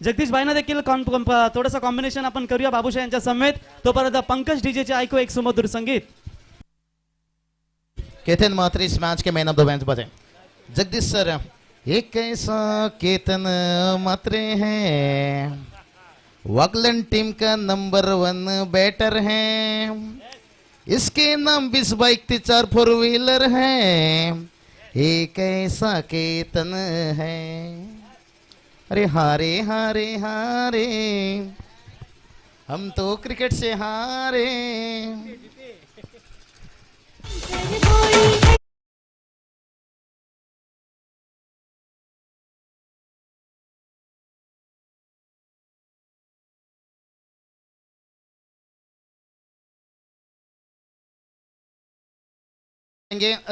जगदीश भाईना देखील थोडंसं कॉम्बिनेशन आपण करूया बाबूशाह यांच्या समेत. तोपर्यंत पंकज डीजेचे ऐकू एक सुमधुर संगीत. केतन मात्रे इस मैच के मैन ऑफ द मैच बने. जगदीश सर, एक ऐसा केतन मात्रे हैं, वागलन टीम का नंबर 1 बैटर है. इसके नाम 20 बाइक 4 4 व्हीलर है. एक ऐसा केतन है. अरे हारे हारे हारे, हम तो क्रिकेट से हारे.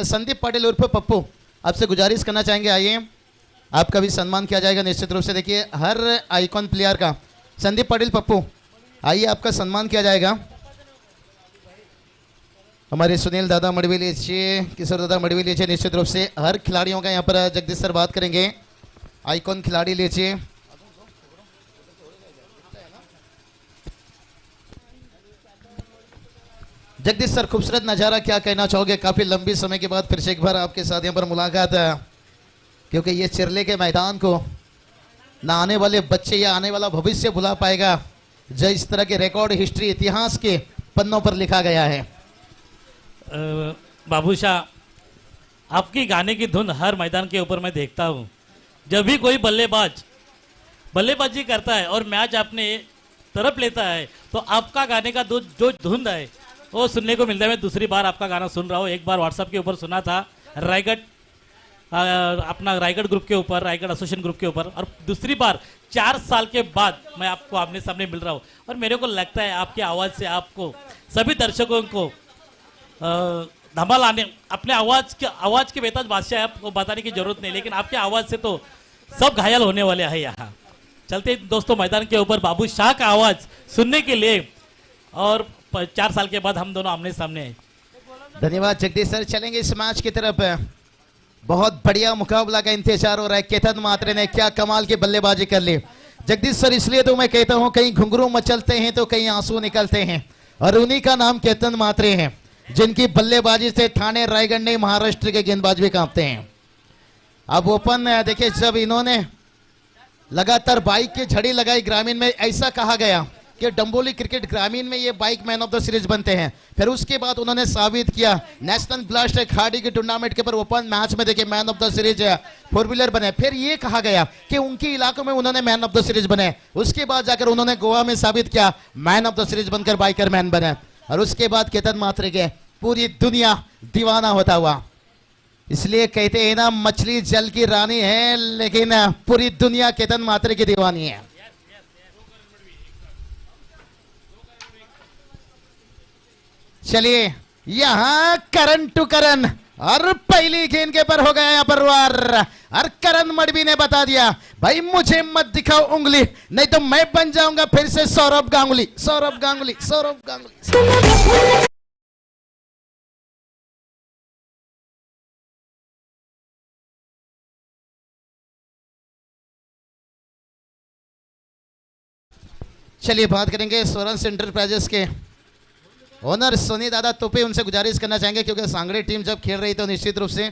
संदीप पाटिल उर्फ पप्पू, आपसे गुजारिश करना चाहेंगे, आइए, आपका भी सम्मान किया जाएगा निश्चित रूप से. देखिए हर आइकॉन प्लेयर का, संदीप पाटिल पप्पू आइए, आपका सम्मान किया जाएगा. हमारे सुनील दादा मड़वी लीजिए, किशोर दादा मड़वी लीजिए. निश्चित रूप से हर खिलाड़ियों का यहाँ पर जगदीश सर बात करेंगे. आइकॉन खिलाड़ी लीजिए. जगदीश सर, खूबसूरत नज़ारा, क्या कहना चाहोगे? काफ़ी लंबी समय के बाद फिर से एक बार आपके साथ यहाँ पर मुलाकात है, क्योंकि ये चिरले के मैदान को ना आने वाले बच्चे या आने वाला भविष्य भुला पाएगा, जो इस तरह के रिकॉर्ड हिस्ट्री इतिहास के पन्नों पर लिखा गया है. बाबूशाह, आपकी गाने की धुन हर मैदान के ऊपर मैं देखता हूँ. जब भी कोई बल्लेबाज बल्लेबाजी करता है और मैच अपने तरफ लेता है, तो आपका गाने का जो धुन है वो सुनने को मिलता है. मैं दूसरी बार आपका गाना सुन रहा हूँ. एक बार व्हाट्सएप के ऊपर सुना था, रायगढ़ अपना रायगढ़ ग्रुप के ऊपर, रायगढ़ एसोसिएशन ग्रुप के ऊपर, और दूसरी बार 4 साल के बाद मैं आपको आमने सामने मिल रहा हूँ. और मेरे को लगता है आपकी आवाज़ से आपको सभी दर्शकों को धमाल आने, अपने आवाज़ के बेताज बादशाह, आपको बताने की जरूरत नहीं, लेकिन आपके आवाज़ से तो सब घायल होने वाले हैं यहाँ. चलते दोस्तों मैदान के ऊपर बाबूशाह का आवाज़ सुनने के लिए, और 4 साल के बाद हम दोनों आमने सामने हैं. धन्यवाद जगदीश सर. चलेंगे इस मैच की तरफ. बहुत बढ़िया मुकाबला का इंतजार हो रहा है. केतन मात्रे ने क्या कमाल की बल्लेबाजी कर ली. जगदीश सर, इसलिए तो मैं कहता हूं, कहीं घुंघरू मचलते हैं तो कहीं आंसू निकलते हैं, और उन्हीं का नाम केतन मात्रे है, जिनकी बल्लेबाजी से ठाणे, रायगढ़ ने महाराष्ट्र के गेंदबाज भी कांपते हैं. अब ओपन देखिए, जब इन्होंने लगातार बाइक की झड़ी लगाई ग्रामीण में, ऐसा कहा गया कि डंबोली क्रिकेट ग्रामीण में ये bike man of the series बनते हैं. फिर उसके बाद उन्होंने साबित किया नेशनल ब्लास्ट खाड़ी के टूर्नामेंट के पर ओपन मैच में देखिए man of the series 4 wheeler बने. फिर ये कहा गया कि उनके इलाकों में उन्होंने मैन ऑफ द सीरीज बने. उसके बाद जाकर उन्होंने गोवा में साबित किया, मैन ऑफ द सीरीज बनकर बाइकर मैन बने. और उसके बाद केतन मात्रे के पूरी दुनिया दीवाना होता हुआ. इसलिए कहते हैं ना, मछली जल की रानी है, लेकिन पूरी दुनिया केतन मात्रे की दीवानी है. चलिए यहां करण टू करण, और पहली गेंद के पर हो गया यहां पर वार, और करण मडवी ने बता दिया, भाई मुझे मत दिखाओ उंगली, नहीं तो मैं बन जाऊंगा फिर से सौरभ गांगुली. सौरभ गांगुली, सौरभ गांगुली. चलिए बात करेंगे स्वरंस एंटरप्राइजेस के ओनर सोनी दादा तोपे. उनसे गुजारिश करना चाहेंगे, क्योंकि सांगड़ी टीम जब खेल रही तो निश्चित रूप से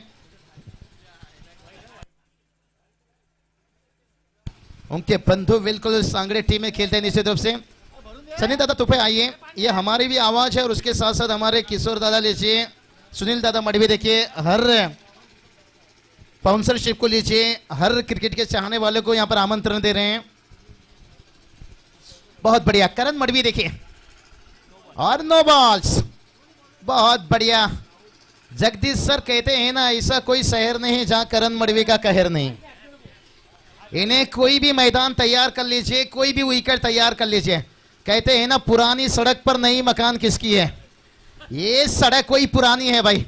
उनके बंधु बिल्कुल सांगड़ी टीम में खेलते हैं निश्चित रूप से. सनी दादा तोपे आइए, ये हमारी भी आवाज है, और उसके साथ साथ हमारे किशोर दादा लीजिए, सुनील दादा मडवी देखिए, हर स्पॉन्सरशिप को लीजिए, हर क्रिकेट के चाहने वाले को यहाँ पर आमंत्रण दे रहे हैं. बहुत बढ़िया. करण मडवी देखिए, और नो बॉल्स. बहुत बढ़िया. जगदीश सर कहते हैं ना, ऐसा कोई शहर नहीं जहां करण मडवी का कहर नहीं. इन्हें कोई भी मैदान तैयार कर लीजिए, कोई भी विकेट तैयार कर लीजिए, कहते हैं ना, पुरानी सड़क पर नई मकान किसकी है. ये सड़क कोई पुरानी है भाई.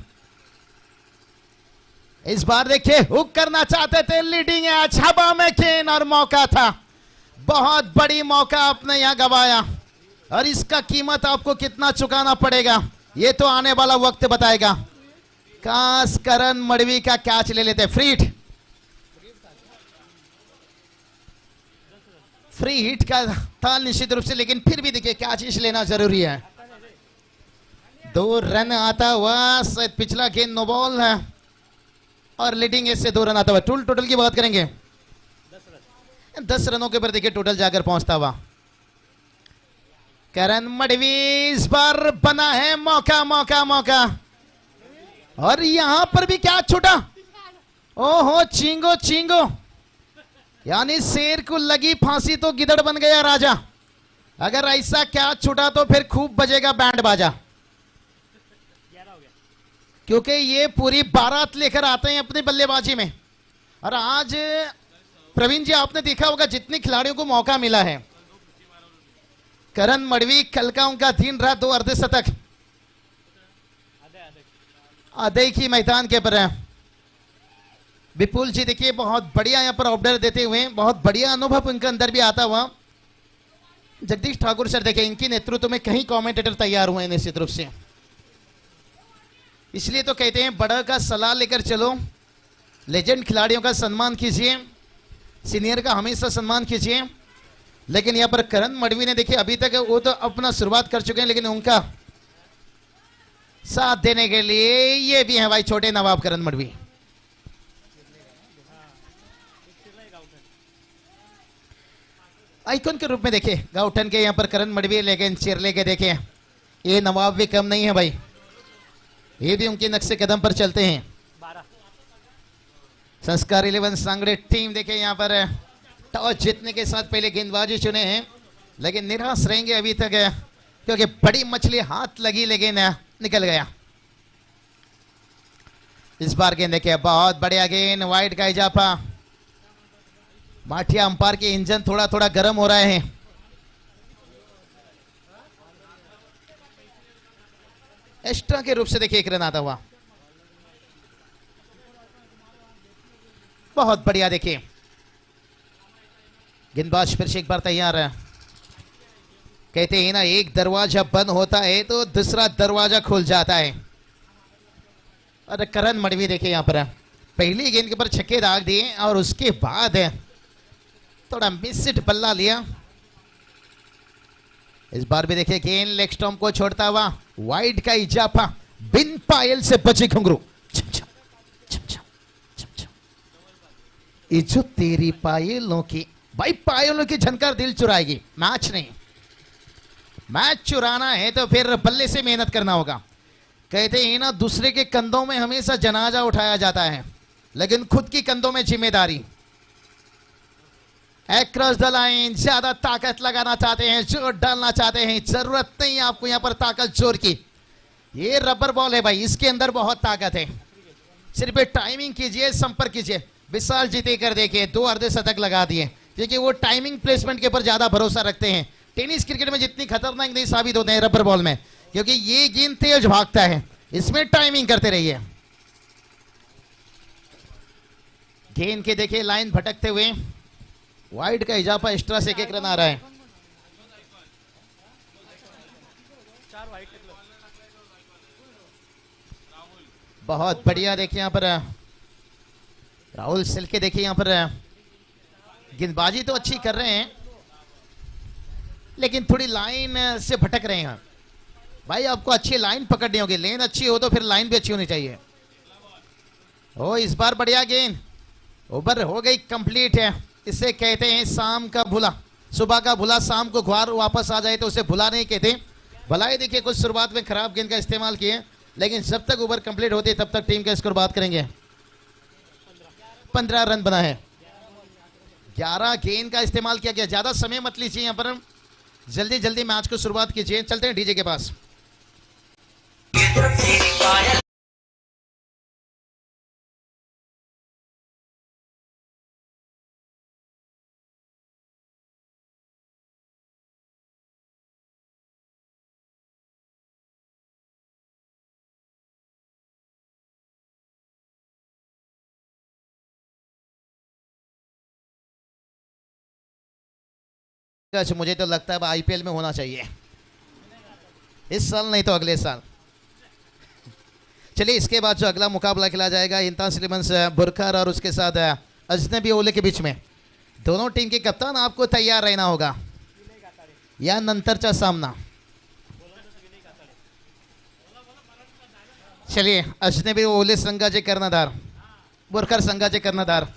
इस बार देखिए, हुक करना चाहते थे, लीडिंग है, हवा में खेन, और मौका था, बहुत बड़ी मौका आपने यहां गवाया, और इसका कीमत आपको कितना चुकाना पड़ेगा ये तो आने वाला वक्त बताएगा. काश करण मडवी का कैच ले लेते. फ्रीट फ्री हिट का था निश्चित रूप से, लेकिन फिर भी देखिए क्या चीज लेना जरूरी है। 2 रन आता हुआ, शायद पिछला गेंद नो बॉल है और लीडिंग एज से 2 रन आता हुआ। टोटल की बात करेंगे 10 रनों के ऊपर देखिए टोटल जाकर पहुंचता हुआ करण मडवी। इस बार बना है मौका मौका मौका, और यहां पर भी क्या छूटा, ओहो चिंगो चिंगो, यानी शेर को लगी फांसी तो गिदड़ बन गया राजा। अगर ऐसा क्या छूटा तो फिर खूब बजेगा बैंड बाजा, क्योंकि ये पूरी बारात लेकर आते हैं अपनी बल्लेबाजी में। और आज प्रवीण जी आपने देखा होगा जितने खिलाड़ियों को मौका मिला है, करण मडवी कल का उनका दिन रात 2 अर्धशतक आधे की मैदान के ऊपर है। विपुल जी देखिए बहुत बढ़िया यहाँ पर ऑर्डर देते हुए, बहुत बढ़िया अनुभव उनके अंदर भी आता हुआ। जगदीश ठाकुर सर देखिए इनके नेतृत्व में कई कमेंटेटर तैयार हुए हैं निश्चित रूप से। इसलिए तो कहते हैं बड़ा का सलाह लेकर चलो, लेजेंड खिलाड़ियों का सम्मान कीजिए, सीनियर का हमेशा सम्मान कीजिए। लेकिन यहाँ पर करण मडवी ने देखिए अभी तक वो तो अपना शुरुआत कर चुके हैं, लेकिन उनका साथ देने के लिए ये भी है भाई छोटे नवाब करण मडवी। आइकॉन के रूप में देखे गाउठन के यहाँ पर करण मडवी, लेकिन चिरले के देखे ये नवाब भी कम नहीं है भाई, ये भी उनके नक्शे कदम पर चलते हैं। संस्कार 11 सांगड़े टीम देखे यहाँ पर टॉस जीतने के साथ पहले गेंदबाजी चुने हैं, लेकिन निराश रहेंगे अभी तक, क्योंकि बड़ी मछली हाथ लगी लेकिन निकल गया। इस बार गेंद देखिए बहुत बढ़िया गेंद, वाइड का इजाफा। माठिया अंपायर के इंजन थोड़ा थोड़ा गर्म हो रहे हैं। एक्स्ट्रा के रूप से देखिए 1 रन आता हुआ, बहुत बढ़िया। देखिए गेंदबाज फिर से एक बार तैयार है। कहते हैं ना एक दरवाजा बंद होता है तो दूसरा दरवाजा खुल जाता है। और करण मडवी देखिए यहां पर पहली गेंद के ऊपर छक्के दाग दिए और उसके बाद थोड़ा मिसड बल्ला लिया। इस बार भी देखिए गेंद लेग स्टंप को छोड़ता हुआ, वाइड का इजाफा, बिन पायल से बचे घुंघरू। जो तेरी पायलों की, भाई पायलों की झनकार दिल चुराएगी, मैच नहीं। मैच चुराना है तो फिर बल्ले से मेहनत करना होगा। कहते हैं ना दूसरे के कंधों में हमेशा जनाजा उठाया जाता है, लेकिन खुद की कंधों में जिम्मेदारी। एक्रॉस द लाइन, ज्यादा ताकत लगाना चाहते हैं, जोर डालना चाहते हैं, जरूरत नहीं आपको यहां पर ताकत जोर की। ये रबर बॉल है भाई, इसके अंदर बहुत ताकत है। सिर्फ टाइमिंग कीजिए, संपर्क कीजिए। विशाल जीते कर देखिए 2 अर्धशतक लगा दिए, क्योंकि वो टाइमिंग प्लेसमेंट के ऊपर ज्यादा भरोसा रखते हैं। टेनिस क्रिकेट में जितनी खतरनाक नहीं साबित होते हैं रबर बॉल में, क्योंकि ये गेंद तेज भागता है, इसमें टाइमिंग करते रहिए। गेंद के देखिए लाइन भटकते हुए, वाइड का इजाफा, एक्स्ट्रा से 1 रन आ रहा है। बहुत बढ़िया देखिए यहां पर राहुल सिल्के देखिए यहां पर गेंदबाजी तो अच्छी कर रहे हैं, लेकिन थोड़ी लाइन से भटक रहे हैं। भाई आपको अच्छी लाइन पकड़नी होगी, लेन अच्छी हो तो फिर लाइन भी अच्छी होनी चाहिए। ओ इस बार बढ़िया गेंद, ओवर हो गई कंप्लीट है। इसे कहते हैं शाम का भुला, सुबह का भुला शाम को घर वापस आ जाए तो उसे भुला नहीं कहते। भलाई देखिए कुछ शुरुआत में खराब गेंद का इस्तेमाल किए, लेकिन जब तक ओवर कंप्लीट होती है तब तक टीम का स्कोर बात करेंगे। 15 रन बना है, 11 गेंद का इस्तेमाल किया गया। ज्यादा समय मत लीजिए यहां पर, जल्दी जल्दी मैच को शुरुआत कीजिए। चलते हैं डीजे के पास। मुझे तो लगता है आईपीएल में होना चाहिए, इस साल नहीं तो अगले साल। चलिए इसके बाद जो अगला मुकाबला खेला जाएगा इंताज सिलेमंस बुरखर और उसके साथ अजनबी ओले के बीच में। दोनों टीम के कप्तान आपको तैयार रहना होगा या नंतरचा सामना. चलिए अजनबी ओले संघाचे कर्णधार बोरकर संघाचे कर्णधार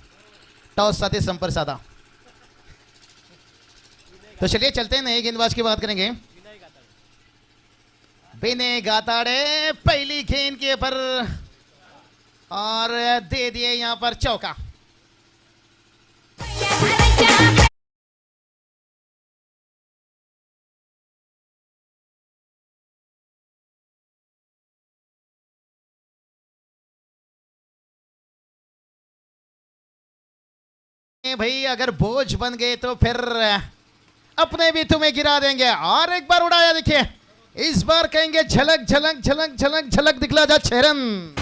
टॉस साथे संपर्क साधा. तो चलिए चलते हैं नए गेंदबाज की बात करेंगे. विनय गाताड़े पहली गेंद के पर और दे दिए यहां पर चौका. भाई अगर बोझ बन गए तो फिर अपने भी तुम्हें गिरा देंगे. और एक बार उड़ाया देखिए. इस बार कहेंगे झलक झलक झलक झलक झलक दिखला जा छेरन.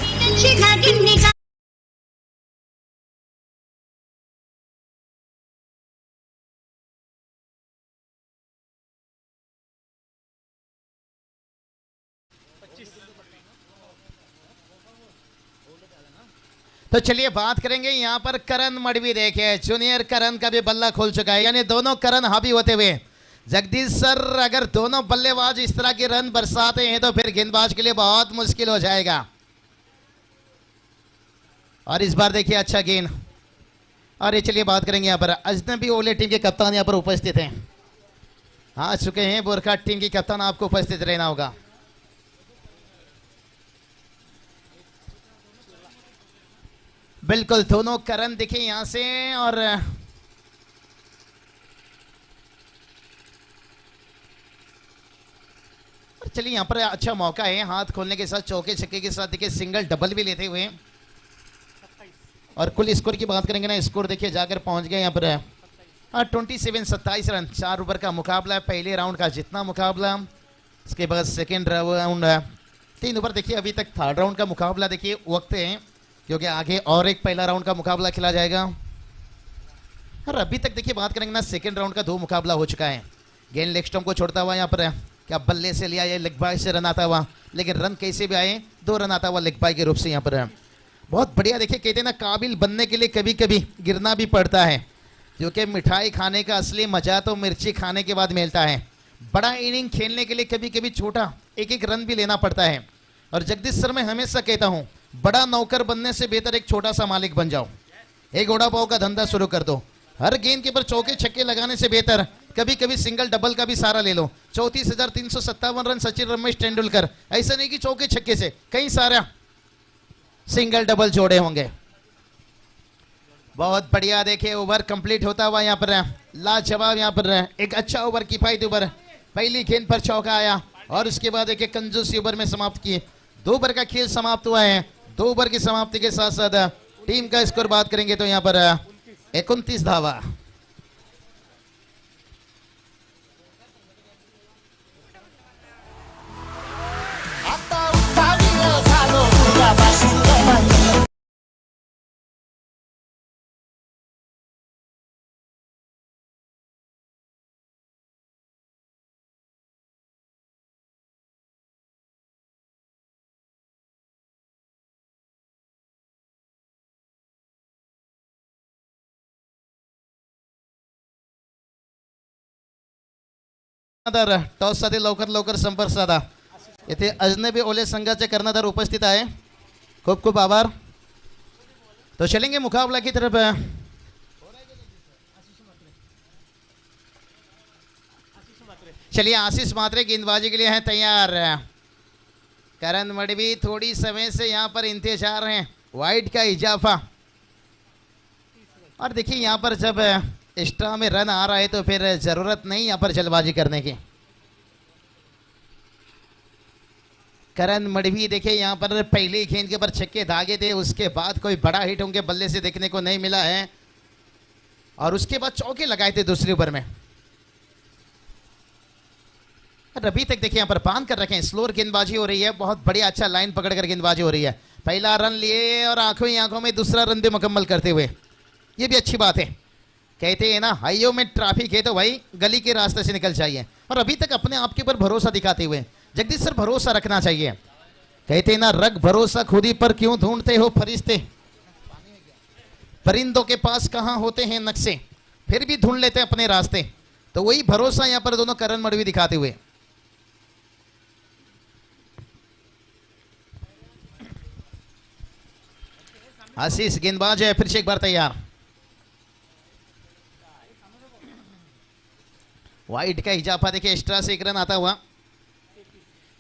तो चलिए बात करेंगे यहाँ पर करण मडवी. देखे जूनियर करण का भी बल्ला खोल चुका है, यानी दोनों करण हावी होते हुए. जगदीश सर अगर दोनों बल्लेबाज इस तरह के रन बरसाते हैं तो फिर गेंदबाज के लिए बहुत मुश्किल हो जाएगा. और इस बार देखिए अच्छा गेंद. और ये चलिए बात करेंगे यहाँ पर अजनबी ओले टीम के कप्तान यहाँ पर उपस्थित हैं. आ चुके हैं बोरखा टीम के कप्तान, आपको उपस्थित रहना होगा. बिल्कुल दोनों करण दिखे यहां से. और चलिए यहां पर अच्छा मौका है हाथ खोलने के साथ चौके छक्के के साथ देखिए सिंगल डबल भी लेते हुए. और कुल स्कोर की बात करेंगे ना, स्कोर देखिए जाकर पहुंच गए यहां पर 27 रन. 4 ओवर का मुकाबला है पहले राउंड का जितना मुकाबला. इसके बाद सेकेंड राउंड 3 ओवर. देखिए अभी तक थर्ड राउंड का मुकाबला देखिए वक्त है क्योंकि आगे और एक पहला राउंड का मुकाबला खेला जाएगा. और अभी तक देखिए बात करेंगे ना सेकंड राउंड का 2 मुकाबला हो चुका है. गेंद लेग स्टंप को छोड़ता हुआ यहाँ पर क्या बल्ले से लिया, लेग बाय से रन आता हुआ, लेकिन रन कैसे भी आए 2 रन आता हुआ लेग बाय के रूप से यहाँ पर. बहुत बढ़िया. देखिए कहते हैं ना काबिल बनने के लिए कभी कभी गिरना भी पड़ता है, क्योंकि मिठाई खाने का असली मजा तो मिर्ची खाने के बाद मिलता है. बड़ा इनिंग खेलने के लिए कभी कभी छोटा एक एक रन भी लेना पड़ता है. और जगदीश सर मैं हमेशा कहता हूँ बड़ा नौकर बनने से बेहतर एक छोटा सा मालिक बन जाओ. एक घोड़ा पाव का धंधा शुरू कर दो. हर गेंद के ऊपर चौके छक्के लगाने से बेहतर कभी कभी सिंगल डबल का भी सहारा ले लो. 34,357 रन सचिन रमेश तेंदुलकर. ऐसा नहीं कि चौके छक्के से कई सारा सिंगल डबल जोड़े होंगे. बहुत बढ़िया. देखिए ओवर कंप्लीट होता हुआ यहाँ पर लाजवाब. यहाँ पर एक अच्छा ओवर किफायती ओवर. पहली गेंद पर चौका आया और उसके बाद एक कंजूसी ओवर में समाप्त किए. 2 ओवर का खेल समाप्त हुआ है. 2 ओवर की समाप्ति के साथ साथ टीम का स्कोर बात करेंगे तो यहाँ पर 29 धावा. टॉस साठी लवकर लवकर संपर्क साधा. येथे अजनबी ओले संघाचे कर्णधार उपस्थित आहे. खूप खूप आभार. तो चलेंगे मुकाबला की तरफ. चलिए आशीष मात्रे गेंदबाजी के लिए हैं तैयार. करण मडवी थोड़ी समय से यहाँ पर इंतजार हैं. वाइड का इजाफा. और देखिए यहाँ पर जब एक्स्ट्रा में रन आ रहा है तो फिर जरूरत नहीं यहाँ पर जल्दबाजी करने की. करण मडवी देखिए यहाँ पर पहले गेंद के ऊपर छक्के दागे थे, उसके बाद कोई बड़ा हिट उनके बल्ले से देखने को नहीं मिला है. और उसके बाद चौके लगाए थे दूसरे ओवर में. अभी तक देखिए यहाँ पर बांध कर रखे हैं. स्लोअर गेंदबाजी हो रही है. बहुत बढ़िया अच्छा लाइन पकड़कर गेंदबाजी हो रही है. पहला रन लिए और आंखों ही आंखों में दूसरा रन भी मुकम्मल करते हुए. ये भी अच्छी बात है. कहते हैं ना हाईवे में ट्रैफिक है तो भाई गली के रास्ते से निकल जाइए. और अभी तक अपने आप के ऊपर भरोसा दिखाते हुए जगदीश सर भरोसा रखना चाहिए. कहते हैं ना रख भरोसा खुद ही पर क्यों ढूंढते हो फरिश्ते, परिंदों के पास कहां होते हैं नक्शे. फिर भी ढूंढ लेते हैं अपने रास्ते। तो वही भरोसा यहां पर दोनों करण मडवी दिखाते हुए। आशीष गेंदबाज है, फिर से एक बार तैयार। वाइड का इजाफा देखिए, एक्स्ट्रा से एक रन आता हुआ।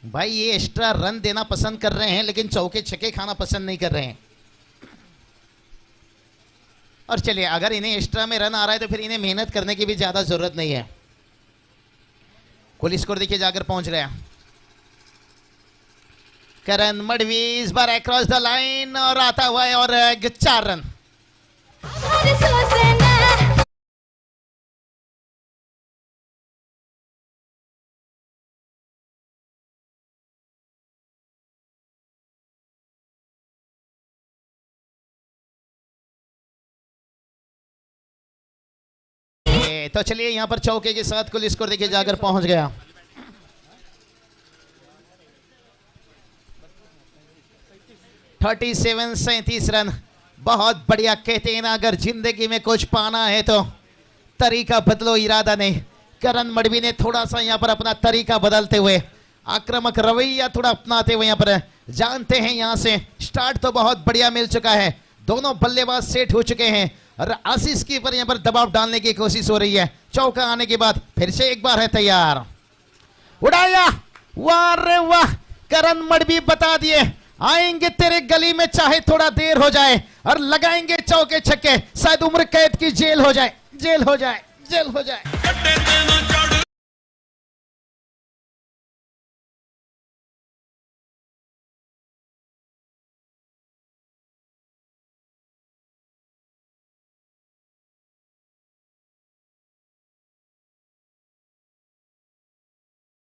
भाई ये एक्स्ट्रा रन देना पसंद कर रहे हैं लेकिन चौके छक्के खाना पसंद नहीं कर रहे हैं। और चलिए, अगर इन्हें एक्स्ट्रा में रन आ रहा है तो फिर इन्हें मेहनत करने की भी ज्यादा जरूरत नहीं है। कुल स्कोर देखिए जाकर पहुंच रहे हैं। करण मडवी इस बार अक्रॉस द लाइन और आता हुआ है और 4 रन। तो चलिए यहां पर चौके के साथ कुल स्कोर देखिए जाकर पहुंच गया। सैंतीस 37 रन। बहुत बढ़िया। कहते हैं ना, अगर जिंदगी में कुछ पाना है तो तरीका बदलो, इरादा नहीं। करण मडवी ने थोड़ा सा यहां पर अपना तरीका बदलते हुए, आक्रामक रवैया थोड़ा अपनाते हुए यहां पर जानते हैं यहां से स्टार्ट तो बहुत बढ़िया मिल चुका है। दोनों बल्लेबाज सेट हो चुके हैं और आशीष की पर यहां पर दबाव डालने की कोशिश हो रही है। चौका आने के बाद फिर से एक बार है तैयार। उड़ाया, वाह रे वाह। करण मडवी बता दिए, आएंगे तेरे गली में चाहे थोड़ा देर हो जाए और लगाएंगे चौके छक्के, शायद उम्र कैद की जेल हो जाए, जेल हो जाए, जेल हो जाए।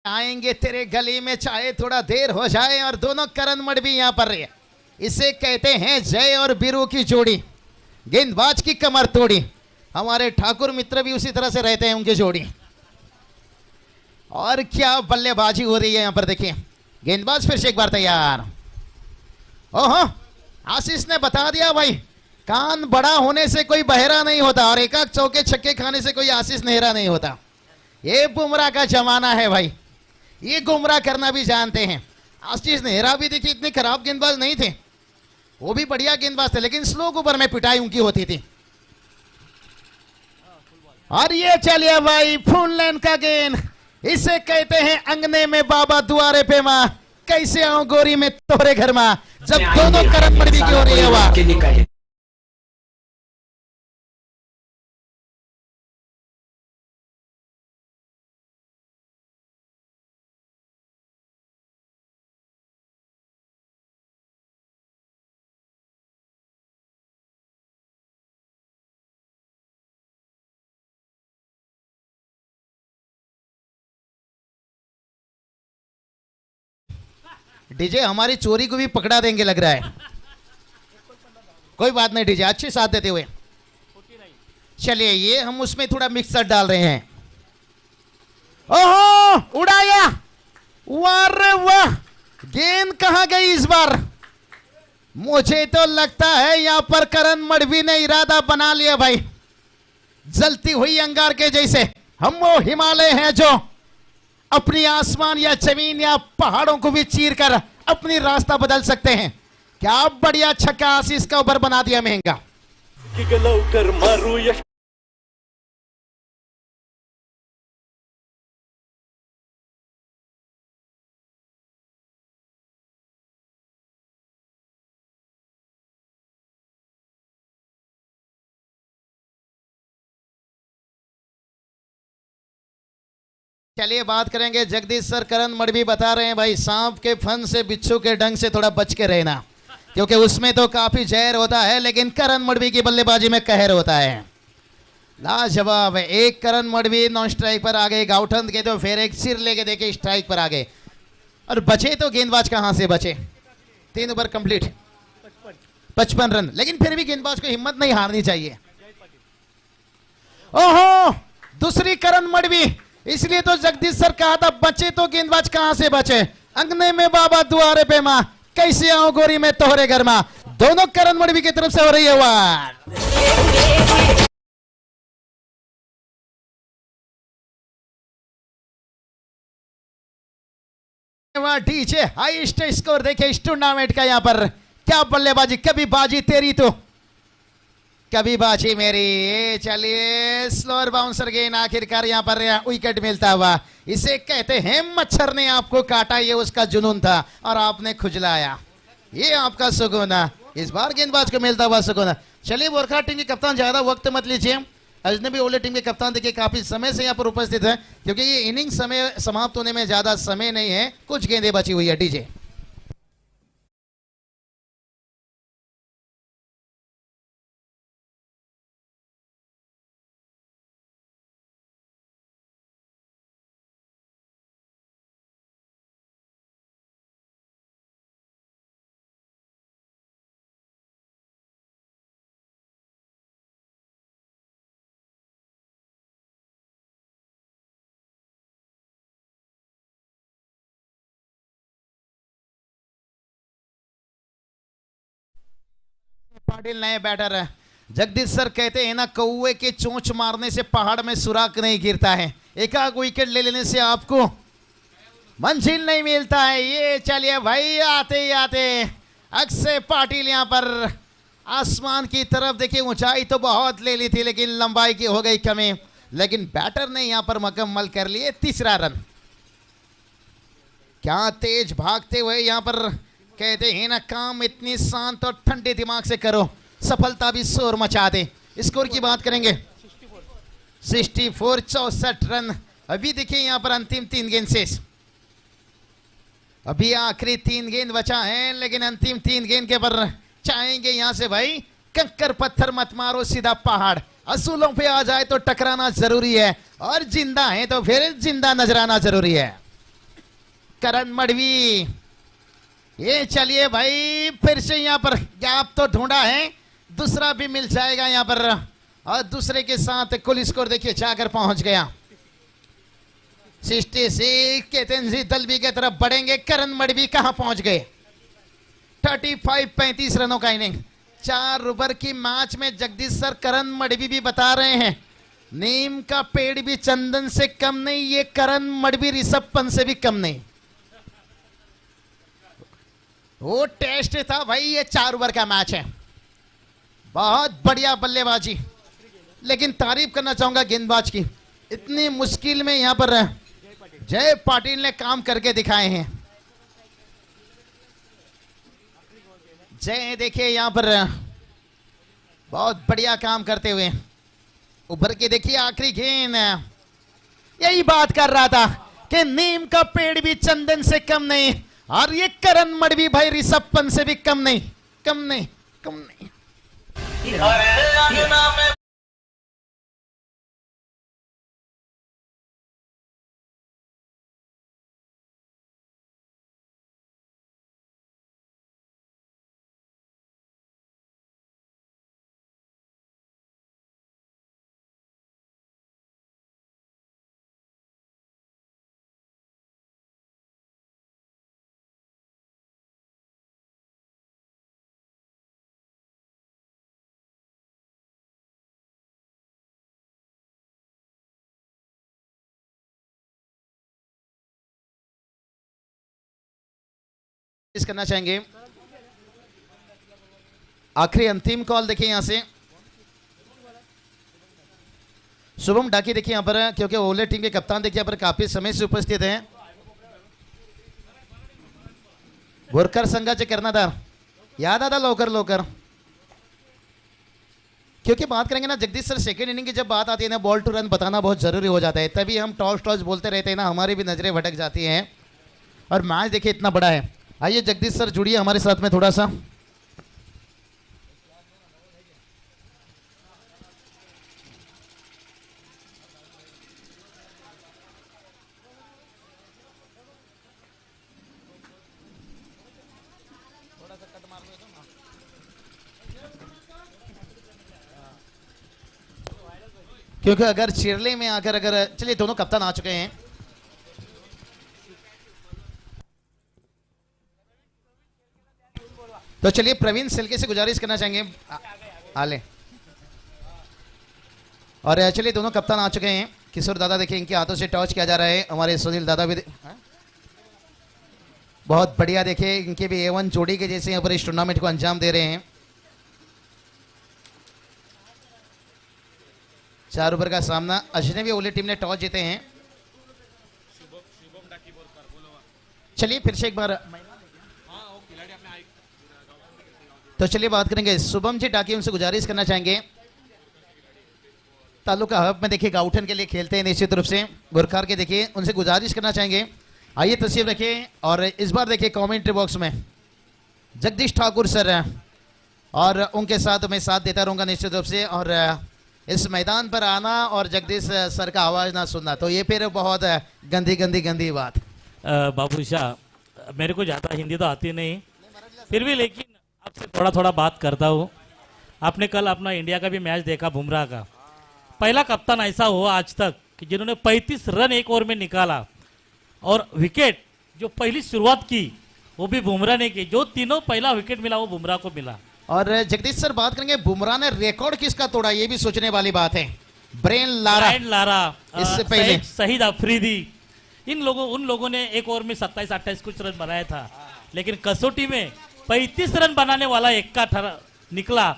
आएंगे तेरे गली में चाहे थोड़ा देर हो जाए और दोनों करण मडवी यहां पर रहे। इसे कहते हैं जय और बीरू की जोड़ी। गेंदबाज की कमर तोड़ी। हमारे ठाकुर मित्र भी उसी तरह से रहते हैं, उनकी जोड़ी। और क्या बल्लेबाजी हो रही है यहां पर देखिए। गेंदबाज फिर से एक बार तैयार। ओहो, आशीष ने बता दिया भाई, कान बड़ा होने से कोई बहरा नहीं होता और एक चौके छक्के खाने से कोई आशीष नेहरा नहीं होता। ये बुमराह का जमाना है भाई, ये गुमराह करना भी जानते हैं। आशीष नेहरा भी देखिए इतने खराब गेंदबाज नहीं थे, वो भी बढ़िया गेंदबाज थे, लेकिन स्लो ओवर में पिटाई उनकी होती थी। और ये चलिए भाई, फुल लाइन का गेंद। इसे कहते हैं अंगने में बाबा दुआरे पे माँ, कैसे आऊं गोरी में तोरे घर माँ। जब दोनों करण मडवी की हो रही है वाह। डीजे हमारी चोरी को भी पकड़ा देंगे लग रहा है। कोई बात नहीं डीजे, अच्छे साथ देते हुए। चलिए ये हम उसमें थोड़ा मिक्सर डाल रहे हैं। ओहो, उड़ाया, वाह रे वाह। गेंद कहां गई इस बार? मुझे तो लगता है यहां पर करण मडवी ने इरादा बना लिया भाई। जलती हुई अंगार के जैसे हम वो हिमालय हैं जो अपनी आसमान या जमीन या पहाड़ों को भी चीर कर अपनी रास्ता बदल सकते हैं। क्या बढ़िया छक्का आशीष का ऊपर बना दिया महंगा। चलिए बात करेंगे जगदीश सर। करण मडवी बता रहे हैं भाई, सांप के फन से बिच्छू के डंग से थोड़ा बच के रहना, क्योंकि उसमें तो काफी जहर होता है, लेकिन करण मडवी की बल्लेबाजी में कहर होता है। लाजवाब है। एक करण मडवी नॉन स्ट्राइक पर आ गए, गाउठन के तो फिर एक सिर लेके देखे स्ट्राइक पर आ गए और बचे तो गेंदबाज कहां से बचे। 3 ओवर कंप्लीट, 55 रन, लेकिन फिर भी गेंदबाज को हिम्मत नहीं हारनी चाहिए। ओहो, दूसरी करण मडवी। इसलिए तो जगदीश सर कहा था बचे तो गेंदबाज कहां से बचे। अंगने में बाबा दुआरे पे मां, कैसे आऊं गोरी में तोहरे घर मां। दोनों करण मडवी की तरफ से हो रही है वार। वहाँ डीजे हाईएस्ट स्कोर देखे इस टूर्नामेंट का। यहाँ पर क्या बल्लेबाजी, कभी बाजी तेरी तो कभी बाजी मेरी। ये चलिए स्लोअर बाउंसर गेंद, आखिरकार यहाँ पर विकेट मिलता हुआ। इसे कहते हैं मच्छर ने आपको काटा, ये उसका जुनून था और आपने खुजलाया, ये आपका सुकून है। इस बार गेंदबाज को मिलता हुआ सुकून। चलिए बोरखा टीम के कप्तान, ज्यादा वक्त मत लीजिए। अजनबी ओले टीम के कप्तान देखिए काफी समय से यहाँ पर उपस्थित है, क्योंकि ये इनिंग समय समाप्त होने में ज्यादा समय नहीं है, कुछ गेंदें बची हुई है। डीजे पाटिल नए बैटर है। जगदीश सर कहते हैं ना, कौवे के चोंच मारने से पहाड़ में सुराख नहीं गिरता है, एकाक विकेट ले लेने से आपको मंजिल नहीं मिलता है। ये चलिए भाई, आते ही आते अक्षय पाटिल यहाँ पर आसमान की तरफ देखिए, ऊंचाई तो बहुत ले ली थी लेकिन लंबाई की हो गई कमी, लेकिन बैटर ने यहाँ पर मुकम्मल कर लिए तीसरा रन। क्या तेज भागते हुए यहाँ पर कहते हैं ना, काम इतनी शांत और ठंडे दिमाग से करो, सफलता भी शोर मचा दे। स्कोर की बात करेंगे 64, 64 रन। अभी देखिए यहाँ पर अंतिम 3 गेंद शेष, अभी आखिरी 3 गेंद बचा है, लेकिन अंतिम 3 गेंद के पर चाहेंगे यहाँ से भाई, कंकर पत्थर मत मारो, सीधा पहाड़। असूलों पे आ जाए तो टकराना जरूरी है, और जिंदा है तो फिर जिंदा नजर आना जरूरी है। करण मडवी, ये चलिए भाई, फिर से यहाँ पर गैप तो ढूंढा है, दूसरा भी मिल जाएगा यहाँ पर, और दूसरे के साथ कुल स्कोर देखिए जाकर पहुंच गया 66। केतन जी दलवी की तरफ बढ़ेंगे, करण मडवी कहां पहुंच गए। 35, 35 रनों का इनिंग। 4 ओवर की मैच में जगदीश सर करण मडवी भी बता रहे हैं, नीम का पेड़ भी चंदन से कम नहीं, ये करण मडवी ऋषभ पंत से भी कम नहीं। वो टेस्ट था भाई, ये 4 ओवर का मैच है। बहुत बढ़िया बल्लेबाजी, लेकिन तारीफ करना चाहूंगा गेंदबाज की, इतनी मुश्किल में यहां पर जय पाटिल ने काम करके दिखाए हैं। जय देखिए यहां पर बहुत बढ़िया काम करते हुए उभर के देखिए आखिरी गेंद। यही बात कर रहा था कि नीम का पेड़ भी चंदन से कम नहीं, और ये करण मडवी भाई ऋषभ पंत से भी कम नहीं, कम नहीं, कम नहीं। करना चाहेंगे आखिरी अंतिम कॉल देखिए यहां से शुभम डाकी देखिए यहां पर, क्योंकि ओले टीम के कप्तान देखिए यहां पर काफी समय से उपस्थित हैं। बोरकर संघाचे कर्णधार याद आता लवकर लवकर, क्योंकि बात करेंगे ना जगदीश सर, सेकंड इनिंग की जब बात आती है ना, बॉल टू रन बताना बहुत जरूरी हो जाता है, तभी हम टॉस टॉस बोलते रहते हैं ना, हमारी भी नजरें भटक जाती हैं। और मैच देखिए इतना बड़ा है। आइए जगदीश सर जुड़िए हमारे साथ में थोड़ा सा। क्योंकि अगर चिरले में आकर अगर, चलिए दोनों कप्तान आ चुके हैं, तो चलिए प्रवीण सिलके से गुजारिश करना चाहेंगे आले। और चलिए दोनों कप्तान आ चुके हैं। किशोर दादा देखिए इनके हाथों से टॉस किया जा रहा है, हमारे सुनील दादा भी बहुत बढ़िया, देखिए इनके भी A1 जोड़ी के जैसे यहाँ पर इस टूर्नामेंट को अंजाम दे रहे हैं। 4 ओवर का सामना, अजनबी ओली टीम ने टॉस जीते हैं। चलिए फिर से एक बार, तो चलिए बात करेंगे शुभम जी डाकी, उनसे गुजारिश करना चाहेंगे तालुका हब में देखिए गाउठन के लिए खेलते हैं निश्चित रूप से गुरखार के, देखिए उनसे गुजारिश करना चाहेंगे आइए तस्वीर रखिए। और इस बार देखिए कमेंट्री बॉक्स में जगदीश ठाकुर सर हैं और उनके साथ मैं साथ देता रहूंगा निश्चित रूप से। और इस मैदान पर आना और जगदीश सर का आवाज ना सुनना तो ये फिर बहुत गंदी गंदी गंदी बात। बाबू शाह, मेरे को ज़्यादा हिंदी तो आती नहीं, फिर भी लेकिन आपसे थोड़ा थोड़ा बात करता हूँ। आपने कल अपना इंडिया का भी मैच देखा, बुमराह का पहला कप्तान ऐसा हुआ आज तक कि जिन्होंने 35 रन एक ओवर में निकाला और विकेट जो पहली शुरुआत की वो भी बुमराह ने की। जो तीनों पहला विकेट मिला वो बुमराह को मिला। और जगदीश सर बात करेंगे बुमराह ने रिकॉर्ड किसका तोड़ा, ये भी सोचने वाली बात है। ब्रेन लारा, इससे पहले शहीद अफरीदी, उन लोगों ने एक ओवर में 27-28 कुछ रन बनाया था, लेकिन कसौटी में 35 रन बनाने वाला एक का निकला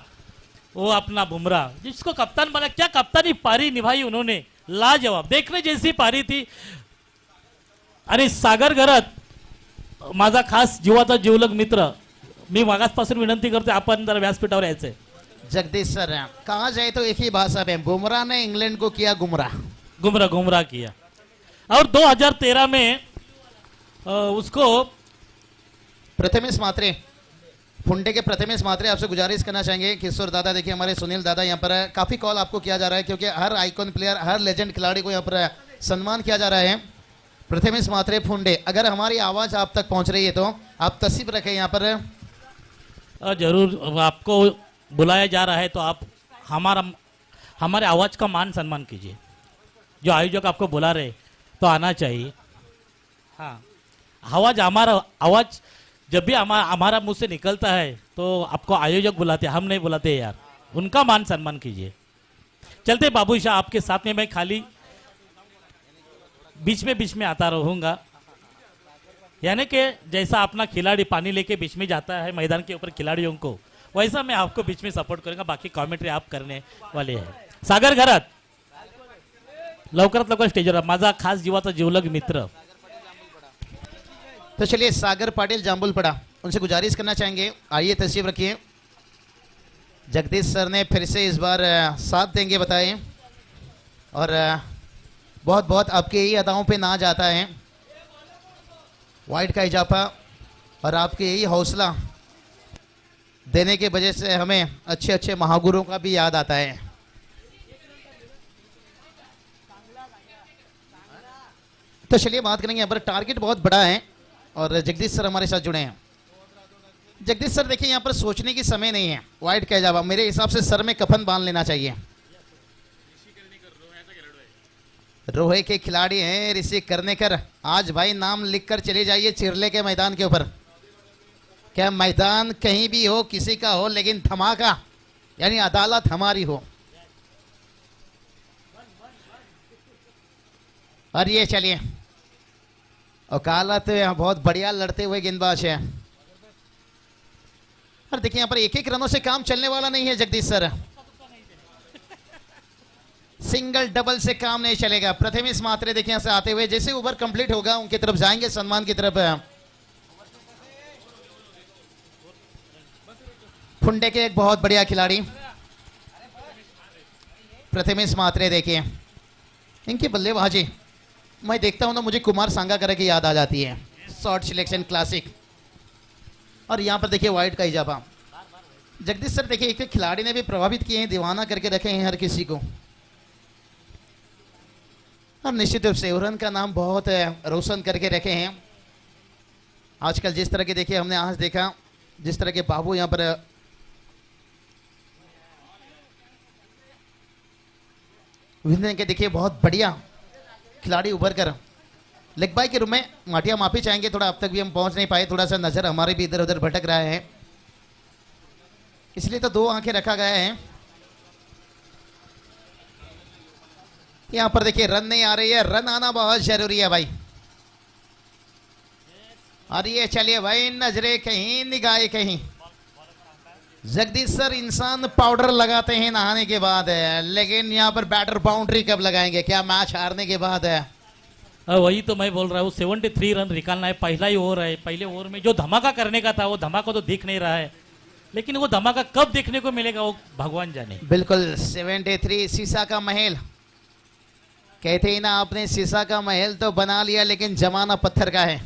वो अपना बुमराह, जिसको कप्तान बना। क्या कप्तानी पारी निभाई उन्होंने, लाजवाब, देखने जैसी पारी थी। आणि सागर घरत माझा खास जीवाचा जिवलग मित्र, मी मागासपासून विनंती करते आपण जरा व्यासपीठावर यायचंय। जगदीश सर कहा जाए तो एक ही भाषा में बुमराह ने इंग्लैंड को किया गुमराह किया। और 2013 में उसको प्रथमेश मात्रे, फुंडे के प्रथमेश मात्रे, आपसे गुजारिश करना चाहेंगे किशोर दादा, देखिए हमारे सुनील दादा, यहाँ पर काफी कॉल आपको किया जा रहा है क्योंकि हर आइकॉन प्लेयर, हर लेजेंड खिलाड़ी को यहाँ पर सम्मान किया जा रहा है। प्रथमेश मात्रे, फुंडे, अगर हमारी आवाज आप तक पहुंच रही है तो आप तस्वीर रखें यहाँ पर। जरूर आपको बुलाया जा रहा है तो आप हमारे आवाज का मान सम्मान कीजिए। जो आयोजक आपको बुला रहे तो आना चाहिए। हाँ, आवाज जब भी हमारा मुंह से निकलता है तो आपको आयोजक बुलाते, हम नहीं बुलाते यार, उनका मान सम्मान कीजिए। चलते बाबू शाह, आपके साथ में मैं खाली बीच में आता रहूंगा, यानी कि जैसा अपना खिलाड़ी पानी लेके बीच में जाता है मैदान के ऊपर खिलाड़ियों को, वैसा मैं आपको बीच में सपोर्ट करूंगा। बाकी कॉमेंट्री आप करने वाले हैं। सागर घरात लवकरात लवकर स्टेजवर माझा खास जीवाचा जिवलग मित्र। तो चलिए सागर पाटिल जाम्बुलपड़ा, उनसे गुजारिश करना चाहेंगे आइए तस्वीर रखिए। जगदीश सर ने फिर से इस बार साथ देंगे बताएं, और बहुत बहुत आपके यही अदाओं पे नाज आता है, वाइड का इजाफा और आपके यही हौसला देने के वजह से हमें अच्छे अच्छे महागुरुओं का भी याद आता है। तो चलिए बात करेंगे, यहाँ पर टारगेट बहुत बड़ा है और जगदीश सर हमारे साथ जुड़े हैं। जगदीश सर देखिए यहाँ पर सोचने की समय नहीं है, वाइड का इजाफा, मेरे हिसाब से सर में कफन बांध लेना चाहिए। रोहे के खिलाड़ी हैं ऋषि करनेकर, आज भाई नाम लिखकर चले जाइए चिरले के मैदान के ऊपर। क्या मैदान कहीं भी हो, किसी का हो, लेकिन धमाका यानी अदालत हमारी हो। और ये चलिए औकालत बहुत बढ़िया लड़ते हुए गेंदबाज है। और देखिए यहाँ पर एक एक रनों से काम चलने वाला नहीं है जगदीश सर, सिंगल डबल से काम नहीं चलेगा। प्रथमेश मात्रे देखिए यहाँ से आते हुए, जैसे ओवर कंप्लीट होगा उनकी तरफ जाएंगे सम्मान की तरफ। फुंडे के एक बहुत बढ़िया खिलाड़ी प्रथमेश मात्रे, देखिए इनकी बल्लेबाजी मैं देखता हूं ना, मुझे कुमार सांगाकर की याद आ जाती है, शॉर्ट सिलेक्शन क्लासिक। और यहां पर देखिए वाइड का इजाफा। जगदीश सर देखिए एक खिलाड़ी ने भी प्रभावित किए हैं, दीवाना करके रखे हैं हर किसी को। और निश्चित रूप से उरन का नाम बहुत रोशन करके रखे हैं। आजकल जिस तरह के देखिए हमने आज देखा, जिस तरह के बाबू यहाँ पर विंदन के देखिए बहुत बढ़िया खिलाड़ी उभर कर लेग बाई के रूप में। माटिया माफी चाहेंगे, थोड़ा अब तक भी हम पहुंच नहीं पाए, थोड़ा सा नजर हमारे भी इधर उधर भटक रहा है, इसलिए तो 2 आंखें रखा गया है। यहां पर देखिए रन नहीं आ रही है, रन आना बहुत जरूरी है भाई। और ये चलिए भाई, नजरे कहीं निगाहें कहीं। जगदीश सर, इंसान पाउडर लगाते हैं नहाने के बाद है, लेकिन यहाँ पर बैटर बाउंड्री कब लगाएंगे? क्या मैच हारने के बाद है? वही तो मैं बोल रहा हूँ, 73 रन निकालना है, पहला ही ओवर है। पहले ओवर में जो धमाका करने का था वो धमाका तो दिख नहीं रहा है, लेकिन वो धमाका कब देखने को मिलेगा वो भगवान जाने। बिल्कुल 73, शीशा का महल कहते ही ना, आपने शीशा का महल तो बना लिया, लेकिन जमाना पत्थर का है।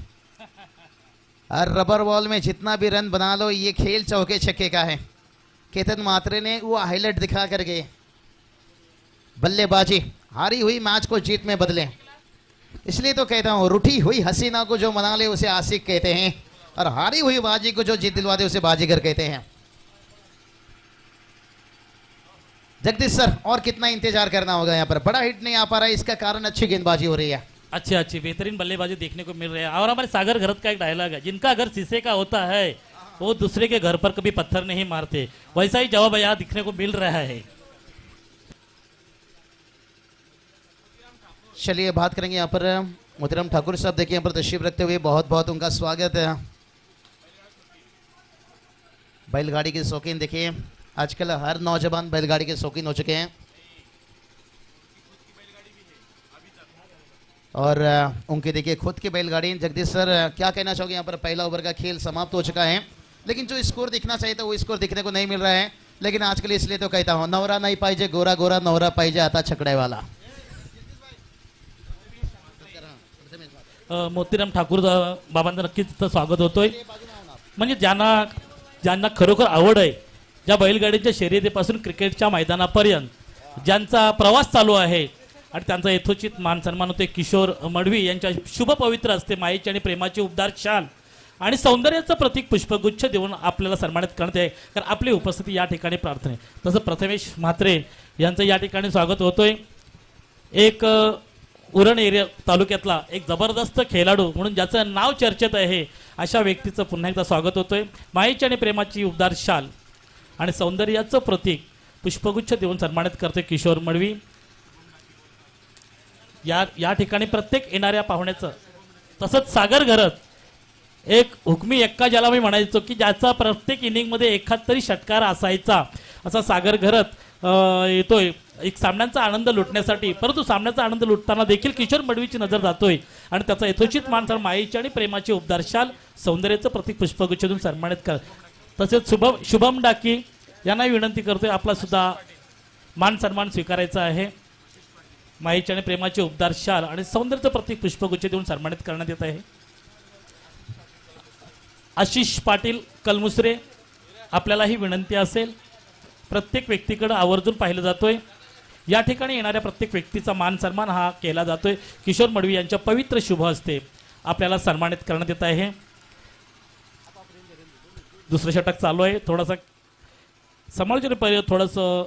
और रबर बॉल में जितना भी रन बना लो, ये खेल चौके छक्के का है। केतन मात्रे ने वो हाईलाइट दिखा करके बल्लेबाजी हारी हुई मैच को जीत में बदले। इसलिए तो कहता हूं, रूठी हुई हसीना को जो मना ले उसे आशिक कहते हैं, और हारी हुई बाजी को जो जीत दिलवा दे उसे बाजीगर कहते हैं। जगदीश सर, और कितना इंतजार करना होगा? यहाँ पर बड़ा हिट नहीं आ पा रहा है, इसका कारण अच्छी गेंदबाजी हो रही है। अच्छी बेहतरीन बल्लेबाजी देखने को मिल रही है। और हमारे सागर घरत का एक डायलॉग है, जिनका घर शीशे का होता है वो दूसरे के घर पर कभी पत्थर नहीं मारते। वैसा ही जवाब यहाँ दिखने को मिल रहा है। चलिए बात करेंगे यहाँ पर मोतीराम ठाकुर साहब, देखिए यहाँ पर तशरीफ रखते हुए बहुत बहुत उनका स्वागत है। बैलगाड़ी के शौकीन, देखिए आजकल हर नौजवान बैलगाड़ी के शौकीन हो चुके हैं, और उनके देखिए खुद की बैलगाड़ी। जगदीश सर, क्या कहना चाहोगे? यहाँ पर पहला ओवर का खेल समाप्त हो चुका है, लेकिन जो स्कोर दिखना चाहिए था वो स्कोर दिखने को नहीं मिल रहा है। लेकिन आजकल इसलिए तो कहता हूँ, नवरा नहीं पाहिजे गोरा गोरा, नवरा पाहिजे आता छकड़े वाला। मोतीराम ठाकूर बाबांचं नक्कीच तिथं स्वागत होतोय। म्हणजे ज्यांना खरोखर आवड आहे, ज्या बैलगाडीच्या शर्यतीपासून क्रिकेटच्या मैदानापर्यंत ज्यांचा प्रवास चालू आहे आणि त्यांचा यथोचित मान सन्मान होते, किशोर मडवी यांच्या शुभ पवित्र असते मायेची आणि प्रेमाची उबदार शाल आणि सौंदर्याचं प्रतीक पुष्पगुच्छ देऊन आपल्याला सन्मानित करण्यात आहे, कारण आपली उपस्थिती या ठिकाणी प्रार्थना आहे। तसं प्रथमेश म्हात्रे यांचं या ठिकाणी स्वागत होतोय। एक उरण एरिया तालुक्यातला एक जबरदस्त खेळाडू म्हणून ज्याचं नाव चर्चेत आहे, अशा व्यक्तीचं पुन्हा एकदा स्वागत होतोय। मायेची आणि प्रेमाची उबदार शाल आणि सौंदर्याचं प्रतीक पुष्पगुच्छ देऊन सन्मानित करते किशोर मडवी। या ठिकाणी प्रत्येक येणाऱ्या पाहुण्याचं, तसंच सागर घरत एक हुकमी एक्का ज्याला मी म्हणायचो की ज्याचा प्रत्येक इनिंगमध्ये एखाद तरी षटकार असायचा, असा सागर घरत येतोय एक सामन्यांचा आनंद लुटण्यासाठी। परंतु सामन्याचा आनंद लुटताना देखील किशोर मडवीची नजर जातोय आणि त्याचा यथोचित मान मायेची आणि प्रेमाची उबदार शाल, सौंदर्याचं प्रतीक पुष्पगुच्छ देऊन सन्मानित कर। तसेच शुभम डाकी यांना विनंती करतोय, आपला सुद्धा मान सन्मान स्वीकारायचा आहे। मायेची आणि प्रेमाची उबदार शाल आणि सौंदर्याचं प्रतीक पुष्पगुच्छ देऊन सन्मानित करण्यात येत आहे। आशिष पाटील कलमुसरे, आपल्यालाही विनंती असेल, प्रत्येक व्यक्तीकडे आवर्जून पाहिलं जातोय। या ठिकाणी येणाऱ्या प्रत्येक व्यक्तीचा मान सन्मान हा केला जातोय। किशोर मडवी यांच्या पवित्र शुभ हस्ते आपल्याला सन्मानित करण्यात येत आहे। दुसरं षटक चालू आहे, थोडासा थोडंसं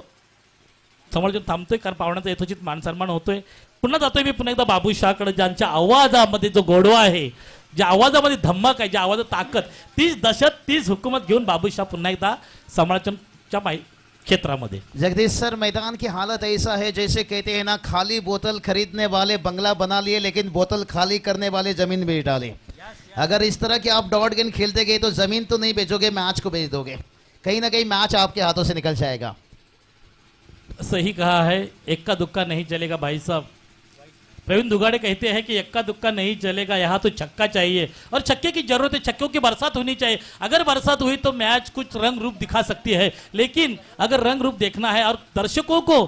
समालोचन थांबतोय, कारण पाहुण्याचा यथोचित मान सन्मान होतोय। पुन्हा जातोय मी पुन्हा एकदा बाबू शाहकडे, ज्यांच्या आवाजामध्ये जो गोडवा आहे, ज्या आवाजामध्ये धम्मक आहे, ज्या आवाजात ताकद, तीच दशत तीच हुकूमत घेऊन बाबू शाह पुन्हा एकदा समालोचनच्या क्षेत्र में। जगदीश सर, मैदान की हालत ऐसा है जैसे कहते हैं ना, खाली बोतल खरीदने वाले बंगला बना लिए, लेकिन बोतल खाली करने वाले जमीन बेच डाले। अगर इस तरह के आप डॉट गेम खेलते गए तो जमीन तो नहीं बेचोगे, मैच को बेच दोगे। कहीं ना कहीं मैच आपके हाथों से निकल जाएगा। सही कहा है, इक्का दुक्का नहीं चलेगा भाई साहब। प्रवीण दुगाड़े कहते हैं कि इक्का दुक्का नहीं चलेगा, यहाँ तो छक्का चाहिए, और छक्के की जरूरत है, छक्कों की बरसात होनी चाहिए। अगर बरसात हुई तो मैच कुछ रंग रूप दिखा सकती है, लेकिन अगर रंग रूप देखना है और दर्शकों को